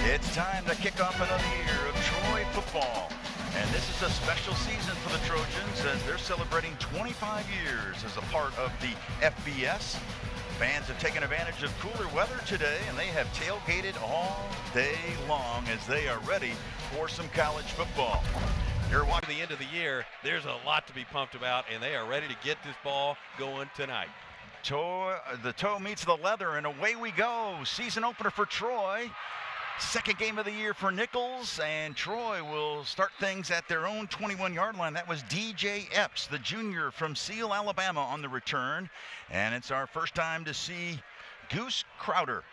It's time to kick off another year of Troy football. And this is a special season for the Trojans as they're celebrating 25 years as a part of the FBS. Fans have taken advantage of cooler weather today, and they have tailgated all day long as they are ready for some college football. You're watching the end of the year. There's a lot to be pumped about, and they are ready to get this ball going tonight. The toe meets the leather, and away we go. Season opener for Troy. Second game of the year for Nicholls, and Troy will start things at their own 21-yard line. That was DJ Epps, the junior from Seal, Alabama, on the return. And it's our first time to see Goose Crowder.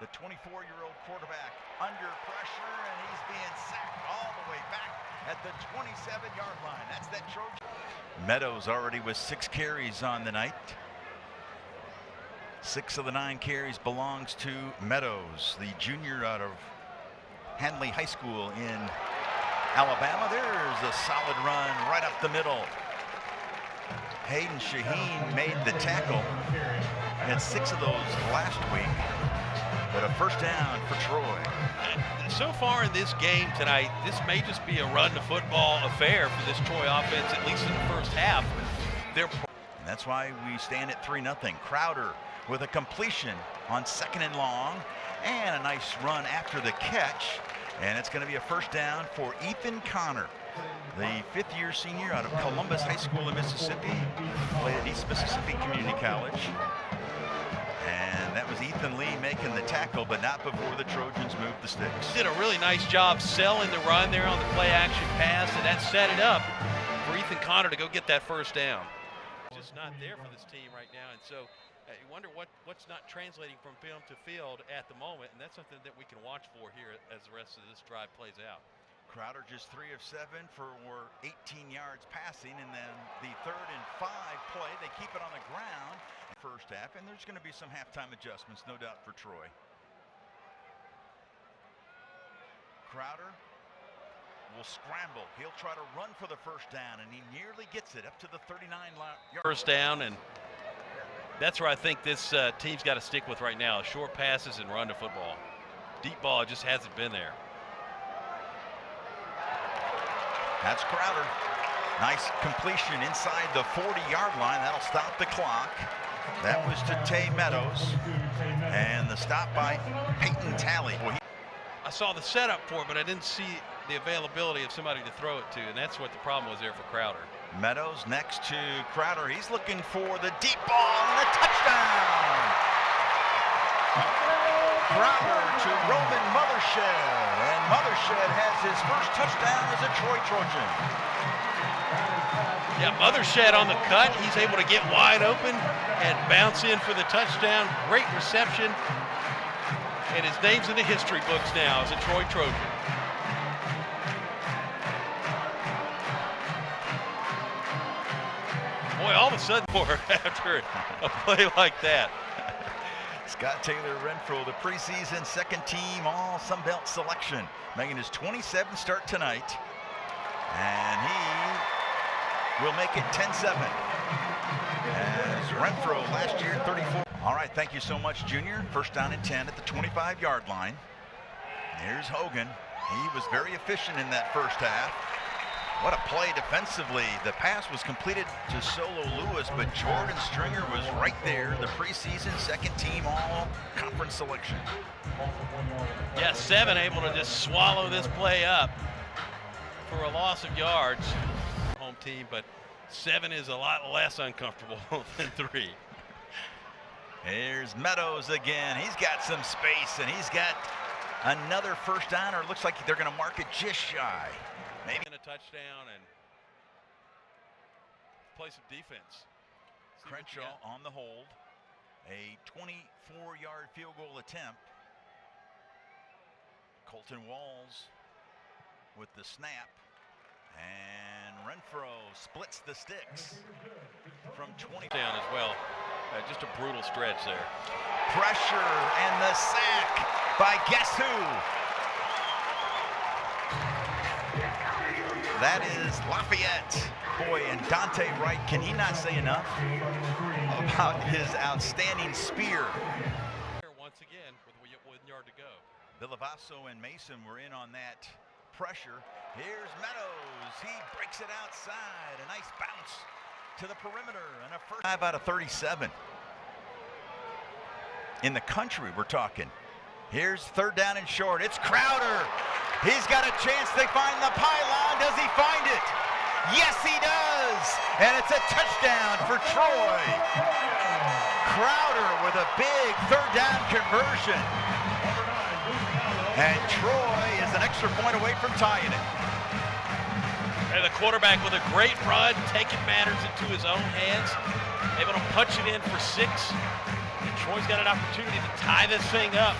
The 24-year-old quarterback under pressure, and he's being sacked all the way back at the 27-yard line. That's that Trojan. Meadows already with 6 carries on the night. 6 of the 9 carries belongs to Meadows, the junior out of Handley High School in Alabama. There's a solid run right up the middle. Hayden Shaheen made the tackle. Had 6 of those last week, but a first down for Troy. So far in this game tonight, this may just be a run-to-football affair for this Troy offense, at least in the first half. And that's why we stand at 3-0. Crowder with a completion on 2nd and long, and a nice run after the catch. And it's going to be a first down for Ethan Connor, the 5th-year senior out of Columbus High School in Mississippi. Played at East Mississippi Community College. And that was Ethan Lee making the tackle, but not before the Trojans moved the sticks. Did a really nice job selling the run there on the play-action pass, and that set it up for Ethan Connor to go get that first down. Just not there for this team right now, and so you wonder what's not translating from film to field at the moment, and that's something that we can watch for here as the rest of this drive plays out. Crowder just 3 of 7 for 18 yards passing, and then the 3rd and 5 play, they keep it on the ground first half, and there's going to be some halftime adjustments, no doubt, for Troy. Crowder will scramble. He'll try to run for the first down, and he nearly gets it up to the 39-yard. First down, and that's where I think this team's got to stick with right now. Short passes and run to football. Deep ball just hasn't been there. That's Crowder. Nice completion inside the 40-yard line. That'll stop the clock. That was to Tay Meadows. And the stop by Peyton Talley. I saw the setup for it, but I didn't see the availability of somebody to throw it to, and that's what the problem was there for Crowder. Meadows next to Crowder. He's looking for the deep ball and a touchdown. Crowder to Roman Mothershed, and Mothershed has his first touchdown as a Troy Trojan. Yeah, Mothershed on the cut. He's able to get wide open and bounce in for the touchdown. Great reception, and his name's in the history books now as a Troy Trojan. Boy, all of a sudden, after a play like that. Scott Taylor Renfro, the preseason second-team All-Sunbelt selection, making his 27th start tonight. And he will make it 10-7. As Renfro last year, 34. All right, thank you so much, Junior. First down and 10 at the 25-yard line. Here's Hogan. He was very efficient in that first half. What a play defensively. The pass was completed to Solo Lewis, but Jordan Stringer was right there, the preseason second-team all-conference selection. Yeah, 7 able to just swallow this play up for a loss of yards. Home team, but 7 is a lot less uncomfortable than 3. Here's Meadows again. He's got some space, and he's got another first down, or it looks like they're going to mark it just shy. Maybe a touchdown and play some defense. Crenshaw on the hold. A 24-yard field goal attempt. Colton Walls with the snap. And Renfro splits the sticks from 20. Down as well. Just a brutal stretch there. Pressure and the sack by guess who? That is Lafayette. Boy, and Dante Wright, can he not say enough about his outstanding spear? Once again, yard to go. Villavaso and Mason were in on that pressure. Here's Meadows. He breaks it outside. A nice bounce to the perimeter and a first 5 out of 37. In the country, we're talking. Here's third down and short. It's Crowder. He's got a chance. They find the pylon. Does he find it? Yes, he does. And it's a touchdown for Troy. Crowder with a big third down conversion. And Troy is an extra point away from tying it. And the quarterback with a great run, taking matters into his own hands, able to punch it in for 6. And Troy's got an opportunity to tie this thing up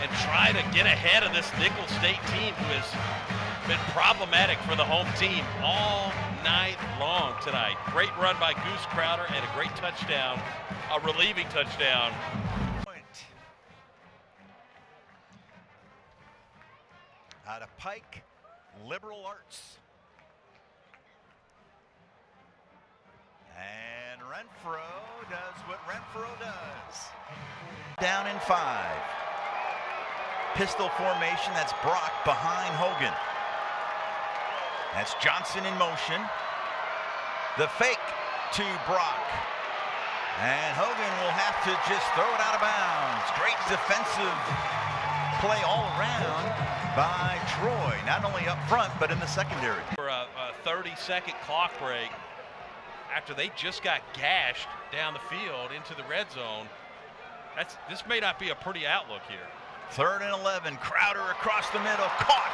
and try to get ahead of this Nicholls State team who has been problematic for the home team all night long tonight. Great run by Goose Crowder and a great touchdown, a relieving touchdown. Out of Pike, Liberal Arts. And Renfro does what Renfro does. Down in 5. Pistol formation, that's Brock behind Hogan. That's Johnson in motion. The fake to Brock. And Hogan will have to just throw it out of bounds. Great defensive play all around by Troy, not only up front, but in the secondary. For a 30-second clock break, after they just got gashed down the field into the red zone, this may not be a pretty outlook here. 3rd and 11, Crowder across the middle, caught.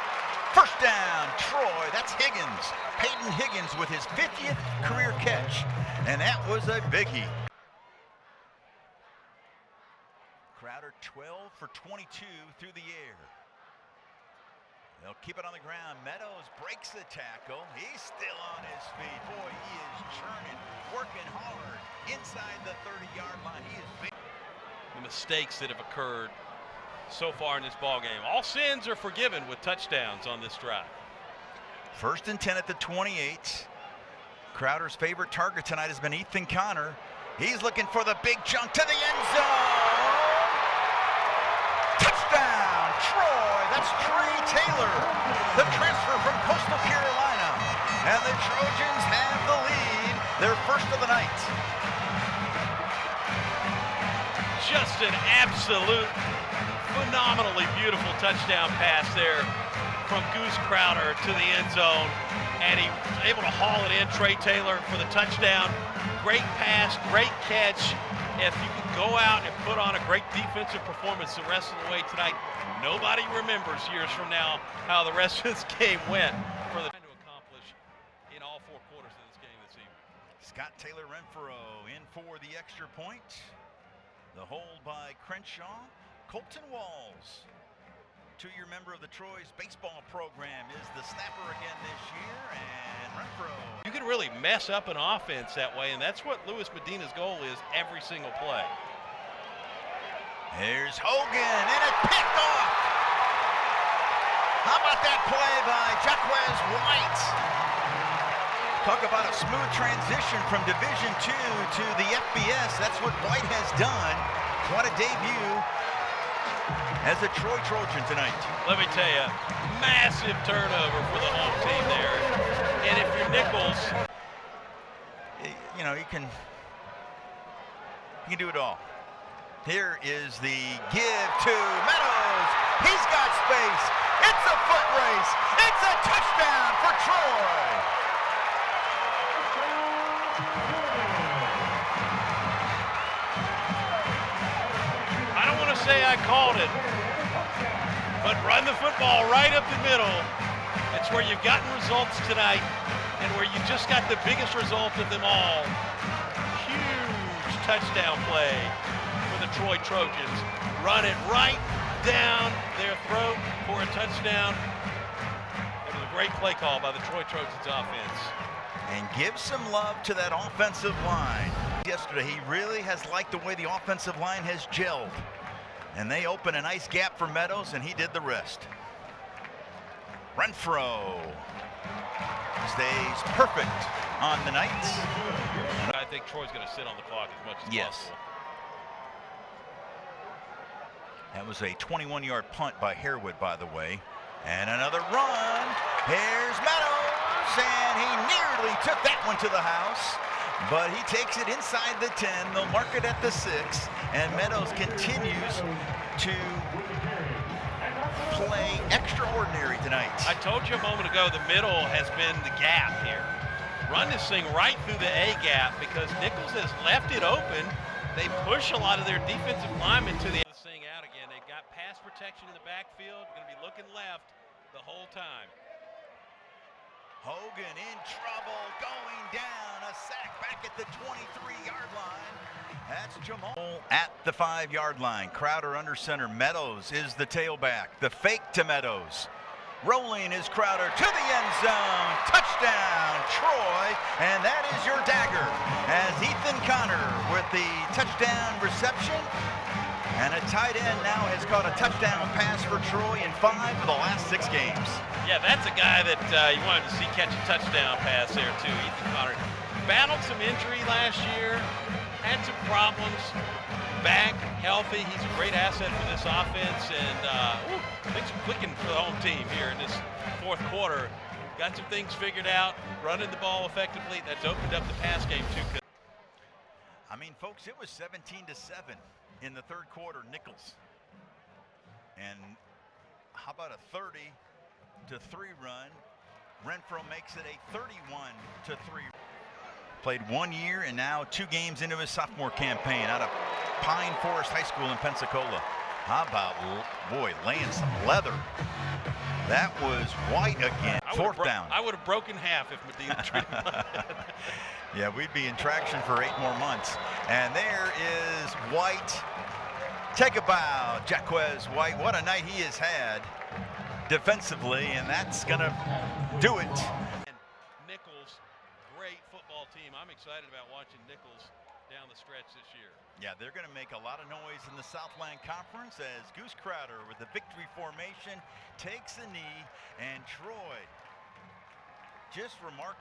First down, Troy. That's Higgins. Peyton Higgins with his 50th career catch, and that was a biggie. Crowder 12 for 22 through the air. They'll keep it on the ground. Meadows breaks the tackle. He's still on his feet. Boy, he is churning, working hard inside the 30-yard line. He is big. The mistakes that have occurred so far in this ball game. All sins are forgiven with touchdowns on this drive. 1st and 10 at the 28. Crowder's favorite target tonight has been Ethan Connor. He's looking for the big chunk to the end zone. Touchdown, Troy. That's Trey Taylor, the transfer from Coastal Carolina. And the Trojans have the lead, their first of the night. Just an absolute phenomenally beautiful touchdown pass there from Goose Crowder to the end zone, and he was able to haul it in. Trey Taylor for the touchdown. Great pass, great catch. If you can go out and put on a great defensive performance the rest of the way tonight, nobody remembers years from now how the rest of this game went for the to accomplish in all 4 quarters of this game this evening. Scott Taylor Renfro in for the extra point. The hold by Crenshaw. Colton Walls, 2-year member of the Troy's baseball program, is the snapper again this year, and Renfro. You can really mess up an offense that way, and that's what Luis Medina's goal is every single play. Here's Hogan, and it picked off. How about that play by Jaquez White? Talk about a smooth transition from Division II to the FBS. That's what White has done. What a debut as a Troy Trojan tonight. Let me tell you, massive turnover for the home team there. And if you're Nicholls, you know, you can do it all. Here is the give to Meadows. He's got space. It's a foot race. It's a touchdown for Troy. I don't want to say I called it, but run the football right up the middle. It's where you've gotten results tonight and where you just got the biggest result of them all. Huge touchdown play for the Troy Trojans. Run it right down their throat for a touchdown. It was a great play call by the Troy Trojans offense. And give some love to that offensive line. Yesterday, he really has liked the way the offensive line has gelled. And they open a nice gap for Meadows, and he did the rest. Renfro stays perfect on the night. I think Troy's going to sit on the clock as much as possible. That was a 21-yard punt by Harewood, by the way. And another run. Here's Meadows, and he nearly took that one to the house, but he takes it inside the 10. They'll mark it at the 6, and Meadows continues to play extraordinary tonight. I told you a moment ago the middle has been the gap here. Run this thing right through the A gap because Nicholls has left it open. They push a lot of their defensive linemen to the thing out again. They've got pass protection in the backfield. Going to be looking left the whole time. Hogan in trouble, going down, a sack back at the 23-yard line. That's Jamal at the 5-yard line. Crowder under center. Meadows is the tailback. The fake to Meadows. Rolling is Crowder to the end zone. Touchdown, Troy, and that is your dagger as Ethan Connor with the touchdown reception. And a tight end now has caught a touchdown pass for Troy in 5 of the last 6 games. Yeah, that's a guy that you wanted to see catch a touchdown pass there too, Ethan Connor. Battled some injury last year, had some problems, back, healthy. He's a great asset for this offense, and things are clicking for the home team here in this 4th quarter. Got some things figured out, running the ball effectively. That's opened up the pass game too. I mean, folks, it was 17-7 in the 3rd quarter, Nicholls. And how about a 30-3 run? Renfro makes it a 31-3. Played 1 year and now 2 games into his sophomore campaign out of Pine Forest High School in Pensacola. How about, boy, laying some leather. That was White again. 4th down. I would have broken half if Medina treated him like that. Yeah, we'd be in traction for 8 more months. And there is White. Take a bow, Jaquez White. What a night he has had defensively, and that's going to do it. And Nicholls, great football team. I'm excited about watching Nicholls down the stretch this year. Yeah, they're going to make a lot of noise in the Southland Conference as Goose Crowder with the victory formation takes a knee, and Troy just remarkable.